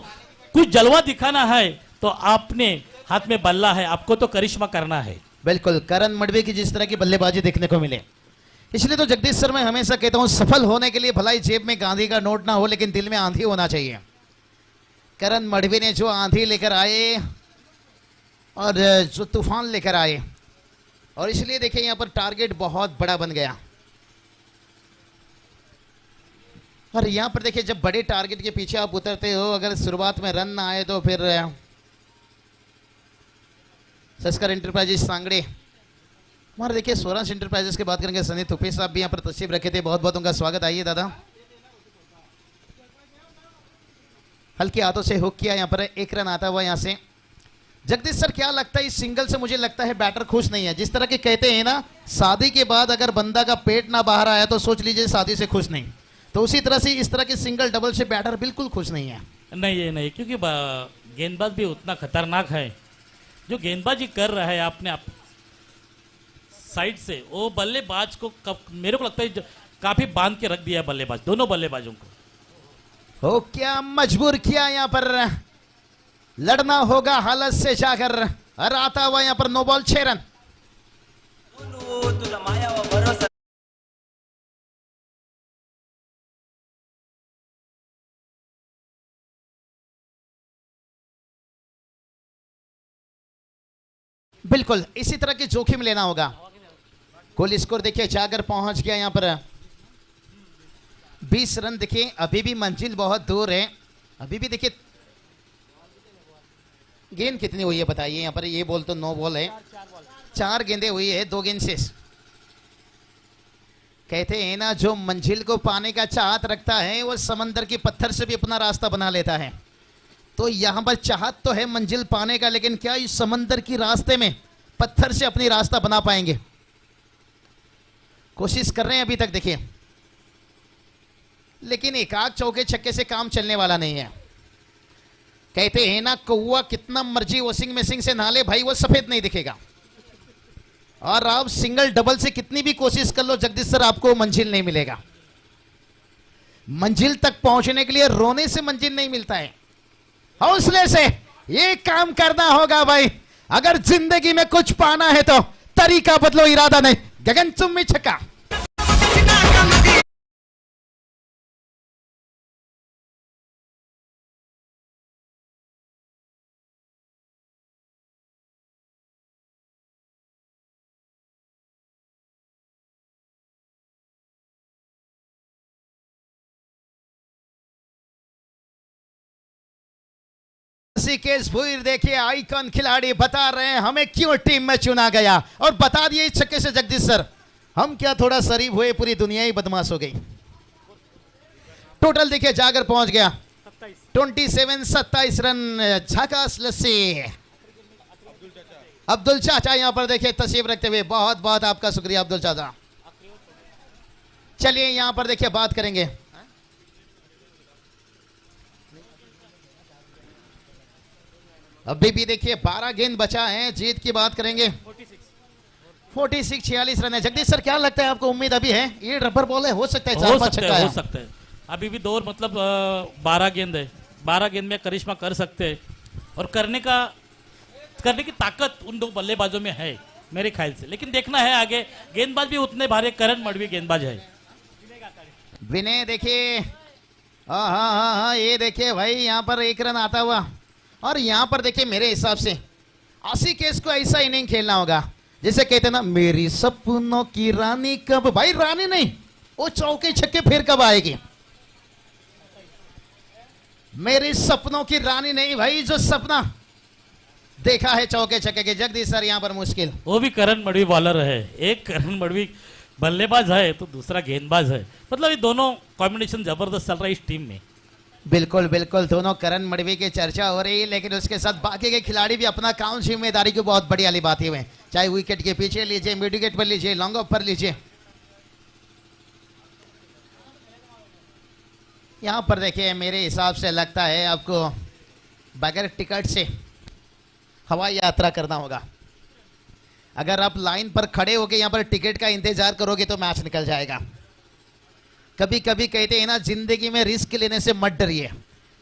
कुछ जलवा दिखाना है तो आपने हाथ में बल्ला है, आपको तो करिश्मा करना है। बिल्कुल, करण मडवी की जिस तरह की बल्लेबाजी देखने को मिले, इसलिए तो जगदीश सर, मैं हमेशा कहता हूं, सफल होने के लिए भलाई जेब में गांधी का नोट ना हो, लेकिन दिल में आंधी होना चाहिए। करण मडवी ने जो आंधी लेकर आए और जो तूफान लेकर आए, और इसलिए देखिए यहाँ पर टारगेट बहुत बड़ा बन गया। और यहाँ पर देखिए, जब बड़े टारगेट के पीछे आप उतरते हो, अगर शुरुआत में रन ना आए तो फिर सस्कर एंटरप्राइजेस सांगड़े, हमारे देखिए स्वराज एंटरप्राइजेस की बात करेंगे, सनी थुप्पी साहब भी यहाँ पर तशरीफ रखे थे, बहुत बहुत उनका स्वागत। आइए दादा। हल्के हाथों से हुक किया, यहाँ पर एक रन आता हुआ यहाँ से जगदीश सर क्या लगता है इस सिंगल से? मुझे लगता है बैटर खुश नहीं है। जिस तरह के कहते हैं ना, शादी के बाद अगर बंदा का पेट ना बाहर आया तो सोच लीजिए शादी से खुश नहीं। तो उसी तरह से इस तरह के सिंगल डबल से बैटर बिल्कुल खुश नहीं है। नहीं ये नहीं, क्योंकि गेंदबाज भी उतना खतरनाक है। जो गेंदबाजी कर रहा है आपने आप साइड से, वो बल्लेबाज को मेरे को लगता है काफी बांध के रख दिया है बल्लेबाज, दोनों बल्लेबाजों को। हो क्या मजबूर किया यहाँ पर, लड़ना होगा हालत से जाकर। और आता हुआ यहाँ पर नो बॉल 6 रन। तुझा माया व भरोसा बिल्कुल इसी तरह की जोखिम लेना होगा। कुल स्कोर देखिए जाकर पहुंच गया यहाँ पर 20 रन। देखिए अभी भी मंजिल बहुत दूर है। अभी भी देखिए गेंद कितनी हुई है बताइए। यहाँ पर ये बॉल तो 9 बॉल है, 4 गेंदें हुई है, 2 गेंद शेष। कहते हैं ना, जो मंजिल को पाने का चाहत रखता है वो समंदर के पत्थर से भी अपना रास्ता बना लेता है। तो यहाँ पर चाहत तो है मंजिल पाने का, लेकिन क्या इस समंदर की रास्ते में पत्थर से अपनी रास्ता बना पाएंगे? कोशिश कर रहे हैं अभी तक देखिए, लेकिन एकाक चौके छक्के से काम चलने वाला नहीं है। कहते हैं ना, कौवा कितना मर्जी वॉशिंग मशीन से नहा ले भाई, वो सफेद नहीं दिखेगा। और आप सिंगल डबल से कितनी भी कोशिश कर लो जगदीश सर, आपको मंजिल नहीं मिलेगा। मंजिल तक पहुंचने के लिए रोने से मंजिल नहीं मिलता है, हौसले से ये काम करना होगा भाई। अगर जिंदगी में कुछ पाना है तो तरीका बदलो, इरादा नहीं। गगनचुम्बी छक्का। ऋषिकेश भुईर देखिए आइकॉन खिलाड़ी बता रहे हैं हमें क्यों टीम में चुना गया, और बता दिए इस छक्के से जगदीश सर, हम क्या थोड़ा शरीफ हुए, पूरी दुनिया ही बदमाश हो गई। टोटल देखिए जाकर पहुंच गया 27 रन। झकास लस्सी। अब्दुल चाचा यहां पर देखिए तशरीफ रखते हुए, बहुत बहुत आपका शुक्रिया अब्दुल चाचा। चलिए यहां पर देखिए बात करेंगे। अभी भी देखिए 12 गेंद बचा है, जीत की बात करेंगे। 46 रन है। जगदीश सर क्या लगता है आपको, उम्मीद अभी है? ये रबर बॉल है, हो सकता है 4-5 छक्का हो सकता है। अभी भी दौर मतलब 12 गेंद है, 12 गेंद में करिश्मा कर सकते हैं, और करने की ताकत उन 2 बल्लेबाजों में है मेरे ख्याल से। लेकिन देखना है आगे, गेंदबाज भी उतने भारी, करण मडवी गेंदबाज है। विनय देखिए, हाँ, ये देखिए भाई यहाँ पर 1 रन आता हुआ। और यहाँ पर देखिए मेरे हिसाब से ऋषिकेश को ऐसा इनिंग खेलना होगा जैसे कहते हैं ना, मेरी सपनों की रानी कब, भाई रानी नहीं, वो चौके छक्के फिर कब आएगी? मेरी सपनों की रानी नहीं भाई, जो सपना देखा है चौके छक्के के। जगदीश सर यहाँ पर मुश्किल। वो भी करण मडवी बॉलर है, एक करण मडवी बल्लेबाज है तो दूसरा गेंदबाज है। मतलब ये दोनों कॉम्बिनेशन जबरदस्त चल रहा है इस टीम में। बिल्कुल बिल्कुल, दोनों करण मडवी की चर्चा हो रही है, लेकिन उसके साथ बाकी के खिलाड़ी भी अपना काम जिम्मेदारी की बहुत बढ़िया निभाते हुए, चाहे विकेट के पीछे लीजिए, मिड विकेट पर लीजिए, लॉन्ग ऑफ पर लीजिए। यहां पर देखिए मेरे हिसाब से लगता है आपको बगैर टिकट से हवाई यात्रा करना होगा। अगर आप लाइन पर खड़े होकर यहां पर टिकट का इंतजार करोगे तो मैच निकल जाएगा। कभी कभी कहते हैं ना, जिंदगी में रिस्क लेने से मत डरिए,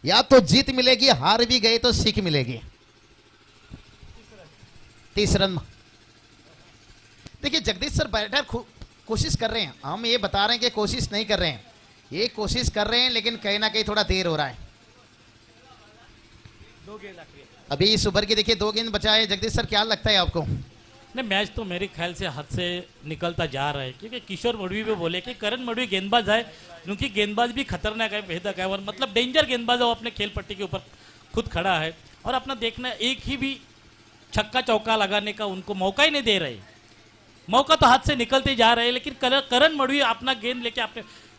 या तो जीत मिलेगी, हार भी गए तो सीख मिलेगी। 30 रन। देखिए जगदीश सर बैटर कोशिश कर रहे हैं, हम ये बता रहे हैं कि कोशिश नहीं कर रहे हैं, ये कोशिश कर रहे हैं, लेकिन कहीं ना कहीं थोड़ा देर हो रहा है। अभी इस ओवर की देखिए 2 गेंद बचा है। जगदीश सर क्या लगता है आपको? नहीं, मैच तो मेरे ख्याल से हाथ से निकलता जा रहा है, क्योंकि किशोर मडवी भी बोले कि करण मडवी गेंदबाज है, क्योंकि गेंदबाज भी खतरनाक है, भेदक है, और मतलब डेंजर गेंदबाज है। वो अपने खेल पट्टी के ऊपर खुद खड़ा है, और अपना देखना एक ही भी छक्का चौका लगाने का उनको मौका ही नहीं दे रहे। मौका तो हाथ से निकलते जा रहे हैं, लेकिन करण मडवी अपना गेंद लेके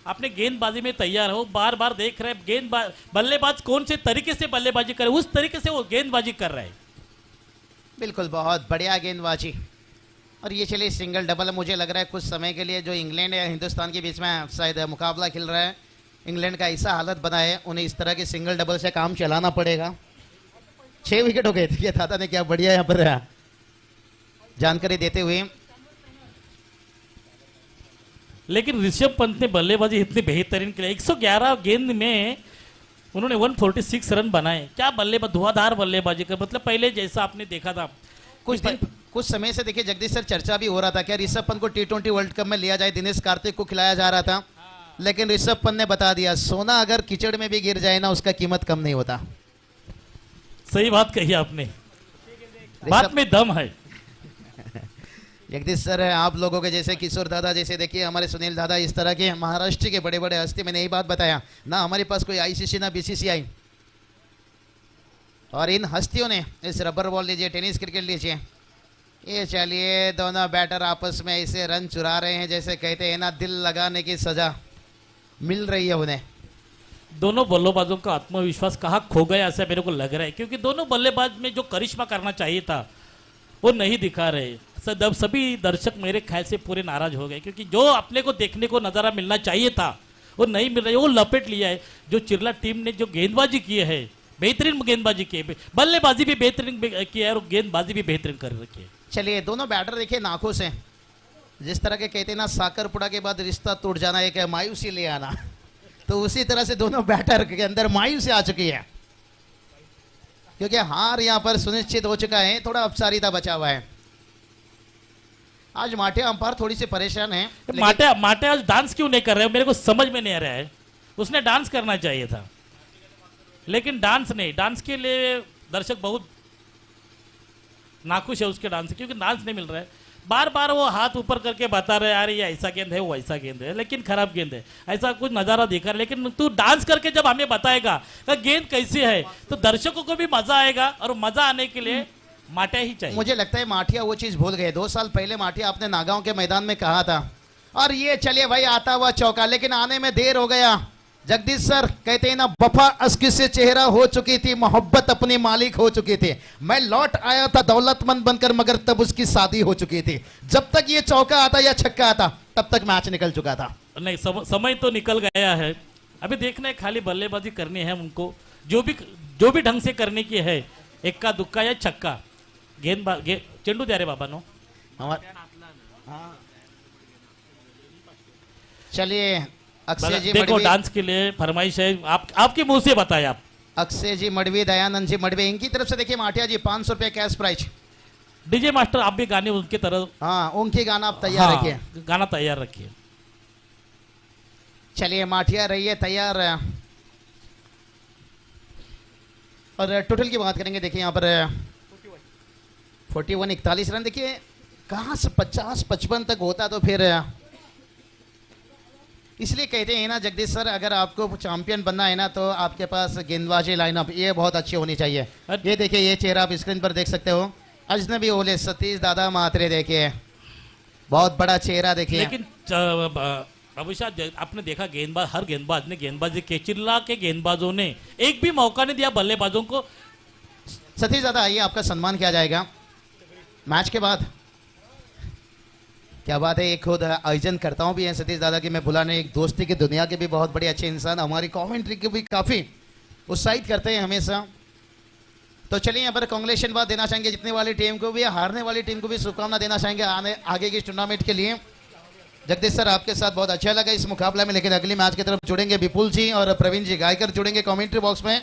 अपने गेंदबाजी में तैयार हो। बार बार देख रहे हैं बल्लेबाज कौन से तरीके से बल्लेबाजी करे, उस तरीके से वो गेंदबाजी कर रहे हैं। बिल्कुल बहुत बढ़िया गेंदबाजी। और ये चलिए सिंगल डबल, मुझे लग रहा है कुछ समय के लिए जो इंग्लैंड या हिंदुस्तान के बीच में शायद मुकाबला खेल रहा है, इंग्लैंड का ऐसा हालत बना है उन्हें इस तरह के सिंगल डबल से काम चलाना पड़ेगा। 6 विकेट हो गए थे, दादा ने क्या बढ़िया यहाँ पर जानकारी देते हुए। लेकिन ऋषभ पंत ने बल्लेबाजी इतनी बेहतरीन की, 111 गेंद में उन्होंने 146 रन बनाए। क्या बल्लेबाज, धुआंधार बल्लेबाजी का, मतलब पहले जैसा आपने देखा था। कुछ समय से देखिए जगदीश सर, चर्चा भी हो रहा था क्या ऋषभ पंत को T20 वर्ल्ड कप में लिया जाए, दिनेश कार्तिक को खिलाया जा रहा था, लेकिन ऋषभ पंत ने बता दिया सोना अगर कीचड़ में भी गिर जाए ना उसका कीमत कम नहीं होता। सही बात कही आपने, बात में दम है। जगदीश सर, आप लोगों के जैसे किशोर दादा जैसे देखिए हमारे सुनील दादा, इस तरह के महाराष्ट्र के बड़े बड़े हस्ती, मैंने यही बात बताया ना, हमारे पास कोई ICC ना BCCI, और इन हस्तियों ने इस रबर बॉल लीजिए, टेनिस क्रिकेट लीजिए, ये चलिए दोनों बैटर आपस में ऐसे रन चुरा रहे हैं जैसे कहते हैं ना दिल लगाने की सजा मिल रही है उन्हें। दोनों बल्लेबाजों का आत्मविश्वास कहाँ खो गया ऐसा मेरे को लग रहा है, क्योंकि दोनों बल्लेबाज में जो करिश्मा करना चाहिए था वो नहीं दिखा रहे। सभी दर्शक मेरे ख्याल से पूरे नाराज हो गए, क्योंकि जो अपने को देखने को नजारा मिलना चाहिए था वो नहीं मिल रहा है, वो लपेट लिया है। जो चिरला टीम ने जो गेंदबाजी की है, बेहतरीन गेंदबाजी की है, बल्लेबाजी भी बेहतरीन की है और गेंदबाजी भी बेहतरीन कर रखी है। चलिए दोनों बैटर देखिए नाखुश हैं, जिस तरह के कहते हैं ना साकरपुड़ा के बाद रिश्ता टूट जाना, एक है मायूसी ले आना, तो उसी तरह से दोनों बैटर के अंदर मायूसी आ चुकी है, क्योंकि हार यहां पर सुनिश्चित हो चुका है, थोड़ा अपसारिता बचा हुआ है। आज माटे अंपायर थोड़ी सी परेशान है। माटे आज डांस क्यों नहीं कर रहे हो, मेरे को समझ में नहीं आ रहा है। उसने डांस करना चाहिए था, लेकिन डांस नहीं, डांस के लिए दर्शक बहुत नाखुश है उसके डांस से, क्योंकि डांस नहीं मिल रहा है। बार बार वो हाथ ऊपर करके बता रहे यार ये ऐसा गेंद है, वो ऐसा गेंद है, लेकिन खराब गेंद है, ऐसा कुछ नजारा दिखा। लेकिन तू डांस करके जब हमें बताएगा कि गेंद कैसी है, तो दर्शकों को भी मजा आएगा, और मजा आने के लिए माटिया ही चाहिए। मुझे लगता है माटिया वो चीज भूल गए। 2 साल पहले माटिया आपने नागांव के मैदान में कहा था, और ये चलिए भाई आता हुआ चौका, लेकिन आने में देर हो गया। जगदीश सर कहते हैं ना वफा अस्क से चेहरा हो चुकी थी, मोहब्बत अपनी मालिक हो चुकी थी, मैं लौट आया था दौलतमंद बनकर, मगर तब उसकी शादी हो चुकी थी। जब तक ये चौका आता या छक्का आता तब तक मैच निकल चुका था। नहीं, समय तो निकल गया है, अभी देखना है, खाली बल्लेबाजी करनी है उनको, जो भी ढंग से करने की है, इक्का दुक्का या छक्का, चेंडू द्या रे बाबा नो। चलिए अक्षय जी देखो मडवी, डांस के लिए फरमाइश है, आपके मुंह से बताए आप। अक्षय जी मडवी, दयानंद जी मडवी, इनकी तरफ से देखिए माटिया जी 500 रुपए कैश प्राइज। डीजे मास्टर आप भी गाने उनके तरह, हाँ उनकी गाना आप तैयार रखिए, गाना तैयार रखिए। चलिए माटिया रहिए तैयार। और टोटल की बात करेंगे, देखिए यहाँ पर 41 रन, देखिए कहाँ से 50-55 तक होता तो फिर, इसलिए कहते हैं ना जगदीश सर, अगर आपको चैंपियन बनना है ना तो आपके पास गेंदबाजी लाइनअप ये बहुत अच्छी होनी चाहिए। ये देखिए ये चेहरा आप स्क्रीन पर देख सकते हो, अजनबी ओले सतीश दादा मात्रे, देखिए बहुत बड़ा चेहरा देखिए। लेकिन अभिषाद आपने देखा गेंदबाज, हर गेंदबाज ने गेंदबाजी की, चिल्ला के गेंदबाजों ने एक भी मौका नहीं दिया बल्लेबाजों को। सतीश दादा आइए, आपका सम्मान किया जाएगा मैच के बाद। क्या बात है, एक खुद आयोजन करताओं भी हैं सतीश दादा की, मैं भुला नहीं, एक दोस्ती की दुनिया के भी बहुत बड़े अच्छे इंसान, हमारी कमेंट्री के भी काफ़ी उत्साहित करते हैं हमेशा। तो चलिए यहाँ पर कांग्रेचुलेशन बात देना चाहेंगे जितने वाली टीम को भी, हारने वाली टीम को भी शुभकामना देना चाहेंगे आगे की टूर्नामेंट के लिए। जगदीश सर आपके साथ बहुत अच्छा लगा इस मुकाबला में, लेकिन अगली मैच की तरफ जुड़ेंगे विपुल जी और प्रवीण जी गायकर जुड़ेंगे कमेंट्री बॉक्स में।